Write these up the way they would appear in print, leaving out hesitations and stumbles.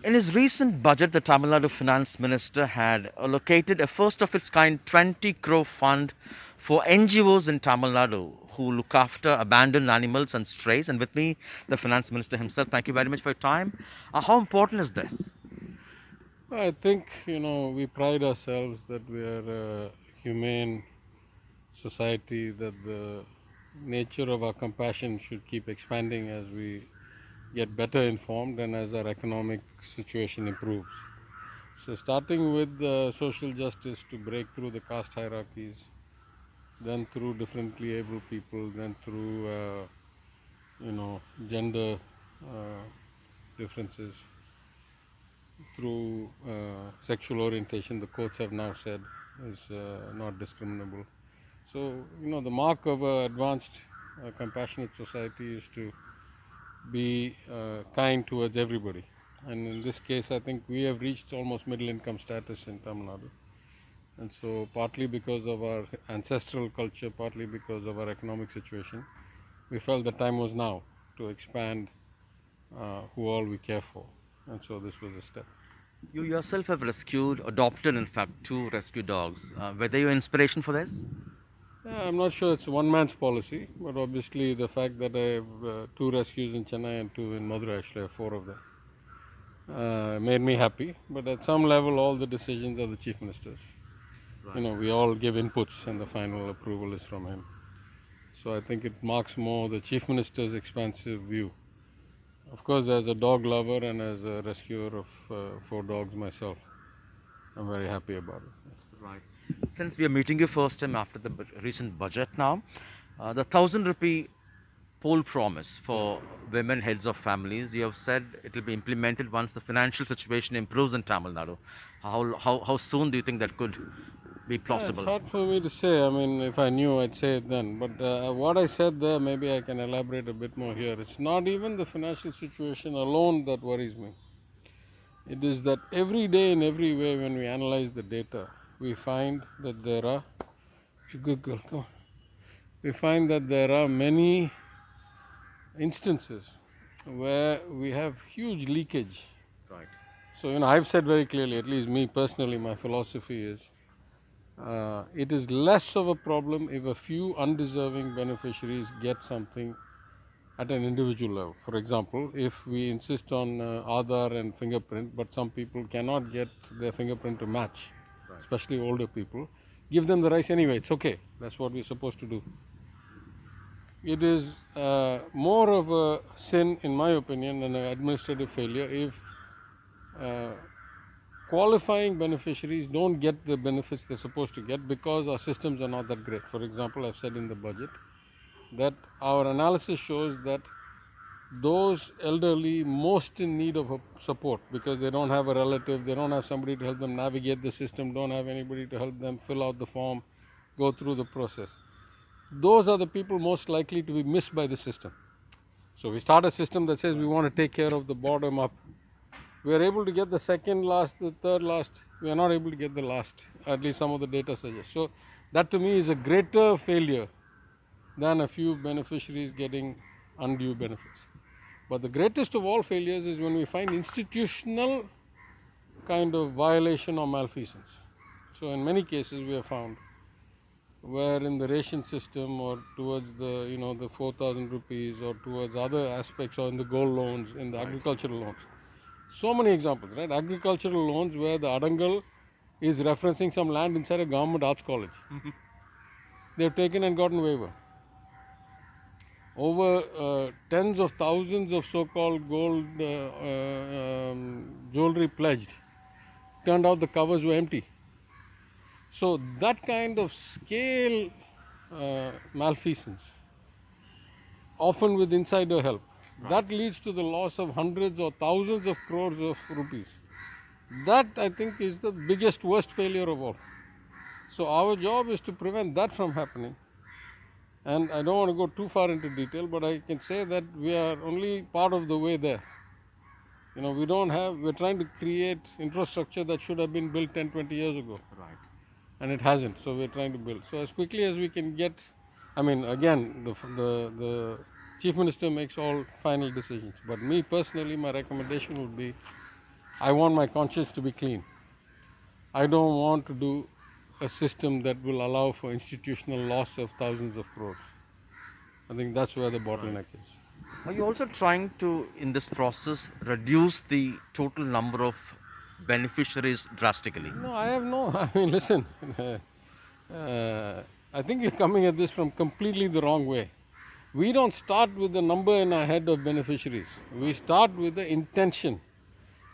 In his recent budget, the Tamil Nadu finance minister had allocated a first of its kind 20 crore fund for NGOs in Tamil Nadu who look after abandoned animals and strays. And with me, the finance minister himself. Thank you very much for your time. How important is this? I think, we pride ourselves that we are a humane society, that the nature of our compassion should keep expanding as we get better informed and as our economic situation improves. So, starting with social justice to break through the caste hierarchies, then through differently able people, then through, gender uh, differences, through sexual orientation, the courts have now said is not discriminable. So, the mark of an advanced, compassionate society is to be kind towards everybody. And in this case, I think we have reached almost middle income status in Tamil Nadu. And so, partly because of our ancestral culture, partly because of our economic situation, we felt the time was now to expand who all we care for. And so, this was a step. You yourself have rescued, adopted, in fact, two rescue dogs. Were they your inspiration for this? Yeah, I'm not sure it's one man's policy, but obviously the fact that I have two rescues in Chennai and two in Madurai, actually I have four of them, made me happy. But at some level, all the decisions are the chief minister's. We all give inputs and the final approval is from him. So I think it marks more the chief minister's expansive view. Of course, as a dog lover and as a rescuer of four dogs myself, I'm very happy about it. Right. Since we are meeting you first time after the recent budget now, the 1,000 rupee poll promise for women heads of families, you have said it will be implemented once the financial situation improves in Tamil Nadu. How soon do you think that could be It's plausible? hard for me to say. I mean, if I knew, I'd say it then. But what I said there, maybe I can elaborate a bit more here. It's not even the financial situation alone that worries me. It is that every day, in every way, when we analyze the data, we find that there are. Good girl, come on. We find that there are many instances where we have huge leakage. Right. So, I've said very clearly, at least me personally, my philosophy is it is less of a problem if a few undeserving beneficiaries get something at an individual level. For example, if we insist on Aadhaar and fingerprint, but some people cannot get their fingerprint to match, especially older people, give them the rice anyway. It's okay. That's what we're supposed to do. It is more of a sin, in my opinion, and an administrative failure if uh, qualifying beneficiaries don't get the benefits they're supposed to get because our systems are not that great. For example, I've said in the budget that our analysis shows that those elderly most in need of support because they don't have a relative, they don't have somebody to help them navigate the system, don't have anybody to help them fill out the form, go through the process. Those are the people most likely to be missed by the system. So we start a system that says we want to take care of the bottom up. We are able to get the second last, the third last. We are not able to get the last. At least some of the data suggests. So that to me is a greater failure than a few beneficiaries getting undue benefits. But the greatest of all failures is when we find institutional kind of violation or malfeasance. So in many cases we have found where in the ration system or towards the 4,000 rupees or towards other aspects or in the gold loans, in the agricultural loans. So many examples, right? Agricultural loans where the Adangal is referencing some land inside a government arts college. They've taken and gotten waiver. Over tens of thousands of so-called gold jewelry pledged. Turned out the covers were empty. So that kind of scale malfeasance, often with insider help, that leads to the loss of hundreds or thousands of crores of rupees. That I think is the biggest, worst failure of all. So our job is to prevent that from happening. And I don't want to go too far into detail, but I can say that we are only part of the way there. We're trying to create infrastructure that should have been built 10, 20 years ago. Right. And it hasn't, so we're trying to build. So as quickly as we can get, again, the chief minister makes all final decisions. But me personally, my recommendation would be I want my conscience to be clean. I don't want to do a system that will allow for institutional loss of thousands of crores. I think that's where the bottleneck is. Are you also trying to, in this process, reduce the total number of beneficiaries drastically? No, I have no. I mean, listen. I think you're coming at this from completely the wrong way. We don't start with the number in our head of beneficiaries. We start with the intention.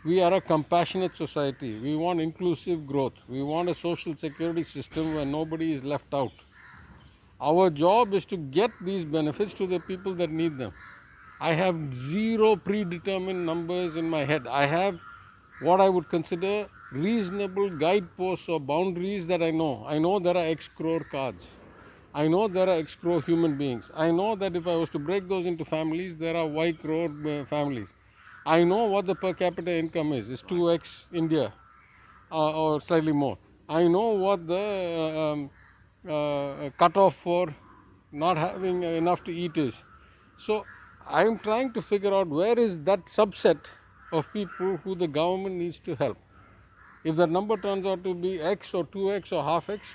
We are a compassionate society. We want inclusive growth. We want a social security system where nobody is left out. Our job is to get these benefits to the people that need them. I have zero predetermined numbers in my head. I have what I would consider reasonable guideposts or boundaries that I know. I know there are X crore cards. I know there are X crore human beings. I know that if I was to break those into families, there are Y crore families. I know what the per capita income is. It's 2x India or slightly more. I know what the cutoff for not having enough to eat is. So I am trying to figure out where is that subset of people who the government needs to help. If that number turns out to be X or 2x or half X,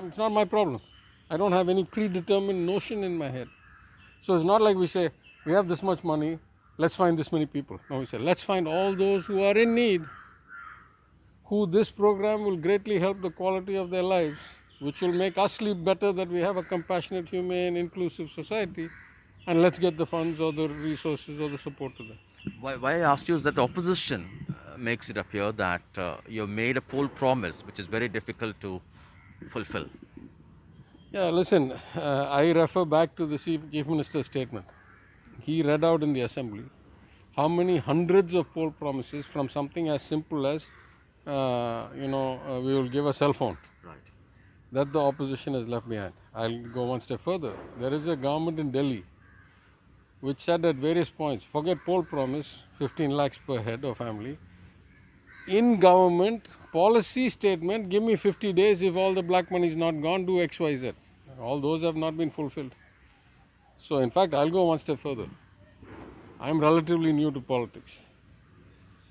it's not my problem. I don't have any predetermined notion in my head. So it's not like we say, we have this much money, let's find this many people. No, we say, let's find all those who are in need, who this program will greatly help the quality of their lives, which will make us sleep better that we have a compassionate, humane, inclusive society, and let's get the funds or the resources or the support to them. Why I asked you is that the opposition makes it appear that you made a poll promise which is very difficult to fulfill. Yeah, listen, I refer back to the Chief Minister's statement. He read out in the assembly how many hundreds of poll promises from something as simple as, we will give a cell phone, Right. that the opposition has left behind. I'll go one step further. There is a government in Delhi which said at various points, forget poll promise, 15 lakhs per head or family. In government policy statement, give me 50 days, if all the black money is not gone, do X, Y, Z. All those have not been fulfilled. So in fact, I'll go one step further. I'm relatively new to politics.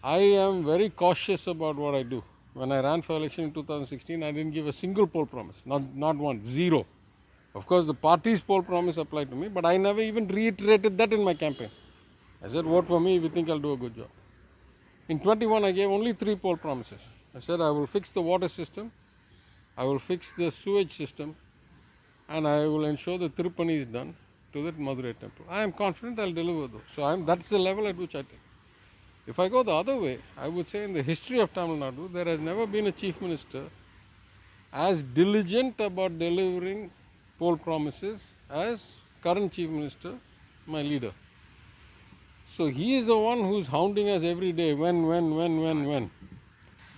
I am very cautious about what I do. When I ran for election in 2016, I didn't give a single poll promise, not one, zero. Of course, the party's poll promise applied to me, but I never even reiterated that in my campaign. I said, vote for me if you think I'll do a good job. In 21, I gave only 3 poll promises. I said, I will fix the water system, I will fix the sewage system, and I will ensure the Tirupani is done to that Madurai temple. I am confident I'll deliver those. So that's the level at which I take. If I go the other way, I would say in the history of Tamilnadu, there has never been a chief minister as diligent about delivering poll promises as current chief minister, my leader. So he is the one who's hounding us every day, when.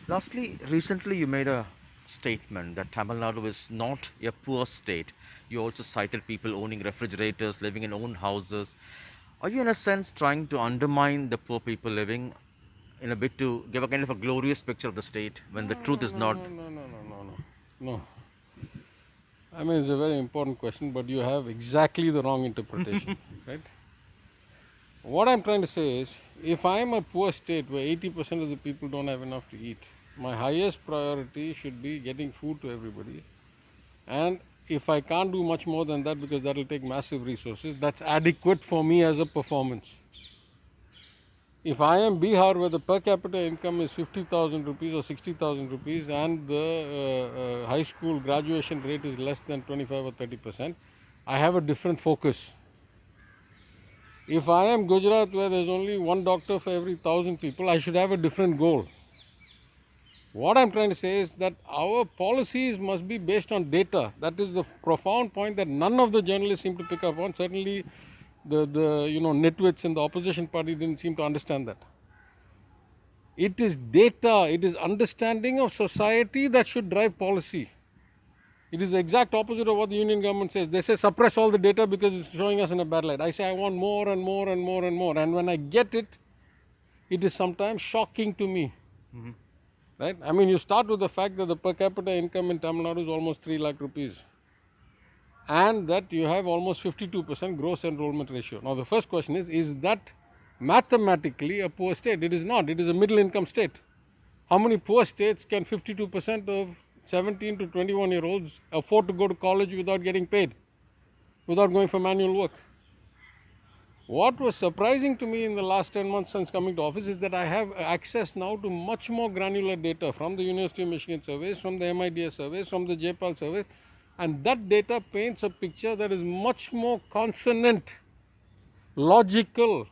Lastly, recently you made a statement that Tamil Nadu is not a poor state. You also cited people owning refrigerators, living in own houses. Are you in a sense trying to undermine the poor people living in a bit to give a kind of a glorious picture of the state when the truth is not? No. I mean, it's a very important question, but you have exactly the wrong interpretation, right? What I'm trying to say is, if I'm a poor state where 80% of the people don't have enough to eat, my highest priority should be getting food to everybody. And if I can't do much more than that because that will take massive resources, that's adequate for me as a performance. If I am Bihar where the per capita income is 50,000 rupees or 60,000 rupees and the high school graduation rate is less than 25 or 30%, I have a different focus. If I am Gujarat where there's only one doctor for every 1,000 people, I should have a different goal. What I'm trying to say is that our policies must be based on data. That is the profound point that none of the journalists seem to pick up on. Certainly the nitwits in the opposition party didn't seem to understand that. It is data, it is understanding of society that should drive policy. It is the exact opposite of what the union government says. They say suppress all the data because it's showing us in a bad light. I say I want more and more and more and more. And when I get it, it is sometimes shocking to me. Mm-hmm. Right? I mean, you start with the fact that the per capita income in Tamil Nadu is almost 3 lakh rupees. And that you have almost 52% gross enrollment ratio. Now, the first question is that mathematically a poor state. It is not. It is a middle income state. How many poor states can 52% of 17 to 21-year-olds afford to go to college without getting paid, without going for manual work? What was surprising to me in the last 10 months since coming to office is that I have access now to much more granular data from the University of Michigan surveys, from the MIDS surveys, from the JPAL surveys, and that data paints a picture that is much more consonant, logical,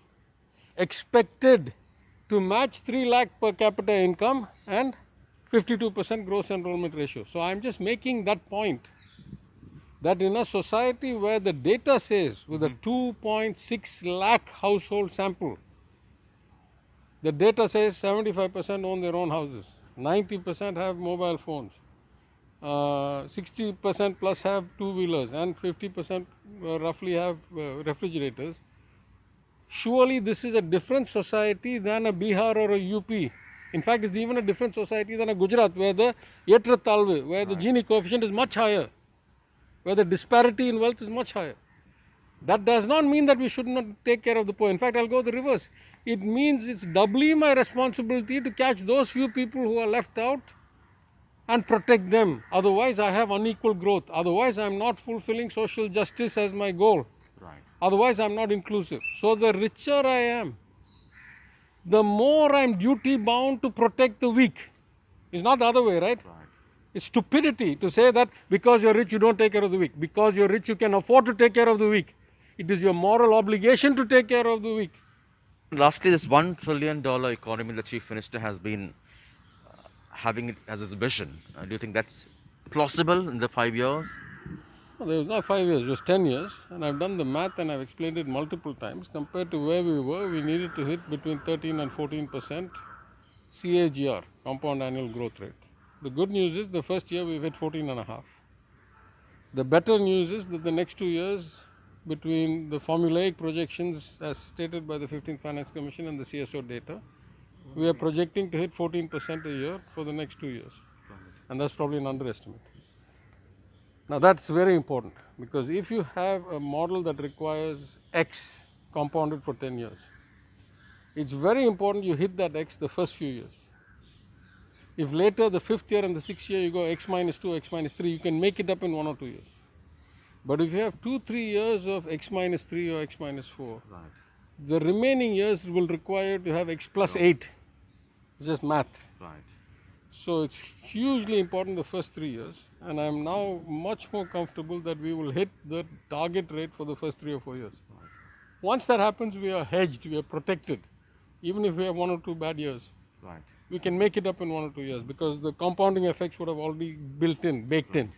expected to match 3 lakh per capita income and 52% gross enrollment ratio. So I am just making that point, that in a society where the data says with a 2.6 lakh household sample, the data says 75% own their own houses, 90% have mobile phones, 60% plus have two-wheelers, and 50% roughly have refrigerators. Surely this is a different society than a Bihar or a UP. In fact, it's even a different society than a Gujarat, where the Yetra Talve, where the Gini coefficient is much higher, where the disparity in wealth is much higher. That does not mean that we should not take care of the poor. In fact, I'll go the reverse. It means it's doubly my responsibility to catch those few people who are left out and protect them. Otherwise, I have unequal growth. Otherwise, I'm not fulfilling social justice as my goal. Right. Otherwise, I'm not inclusive. So the richer I am, the more I'm duty bound to protect the weak. It's not the other way, right? It's stupidity to say that because you're rich, you don't take care of the weak. Because you're rich, you can afford to take care of the weak. It is your moral obligation to take care of the weak. Lastly, this $1 trillion economy the Chief Minister has been having it as his vision. Do you think that's plausible in the 5 years? No, it was not 5 years, it was 10 years. And I've done the math and I've explained it multiple times. Compared to where we were, we needed to hit between 13 and 14% CAGR, compound annual growth rate. The good news is the first year we've hit 14.5. The better news is that the next 2 years, between the formulaic projections as stated by the 15th Finance Commission and the CSO data, we are projecting to hit 14% a year for the next 2 years. And that's probably an underestimate. Now that's very important, because if you have a model that requires X compounded for 10 years, it's very important you hit that X the first few years. If later, the 5th year and the 6th year, you go X minus 2, X minus 3, you can make it up in 1 or 2 years. But if you have 2-3 years of X minus 3 or X minus 4, the remaining years will require to have X plus 8. It's just math. So it's hugely important the first 3 years, and I'm now much more comfortable that we will hit the target rate for the first 3 or 4 years. Once that happens, we are hedged, we are protected, even if we have 1 or 2 bad years. We can make it up in 1 or 2 years, because the compounding effects would have already baked in.